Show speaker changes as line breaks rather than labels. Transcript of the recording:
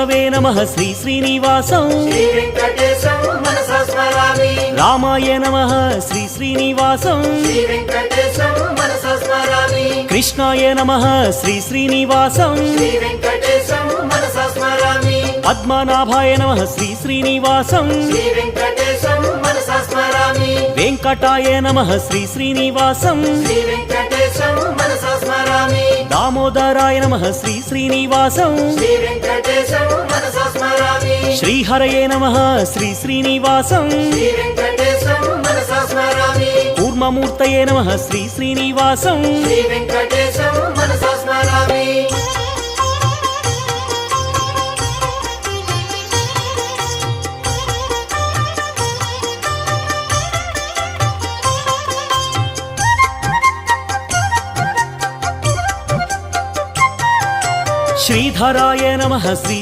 విష్ణవే నమః శ్రీ శ్రీనివాసం
శ్రీ వెంకటేశం మనసా స్మరామి
రామాయ నమః శ్రీ శ్రీనివాసం
శ్రీ వెంకటేశం మనసా స్మరామి
కృష్ణాయ నమః శ్రీ శ్రీనివాసం
శ్రీ వెంకటేశం మనసా స్మరామి
పద్మనాభాయ నమః శ్రీ శ్రీనివాసం
శ్రీ వెంకటేశం మనసా స్మరామి
వెంకటాయ నమః శ్రీ శ్రీనివాసం
శ్రీ వెంకటేశం మనసా స్మరామి
దామోదరాయ నమః శ్రీ శ్రీనివాసం
శ్రీ వెంకటేశం మనసా స్మరామి
శ్రీహరయే నమః శ్రీ శ్రీనివాసం
శ్రీ వెంకటేశం మనసా స్మరామి
కూర్మమూర్తయే నమః శ్రీ శ్రీనివాసం
శ్రీ వెంకటేశం మనసా స్మరామి
శ్రీధరాయ నమః శ్రీ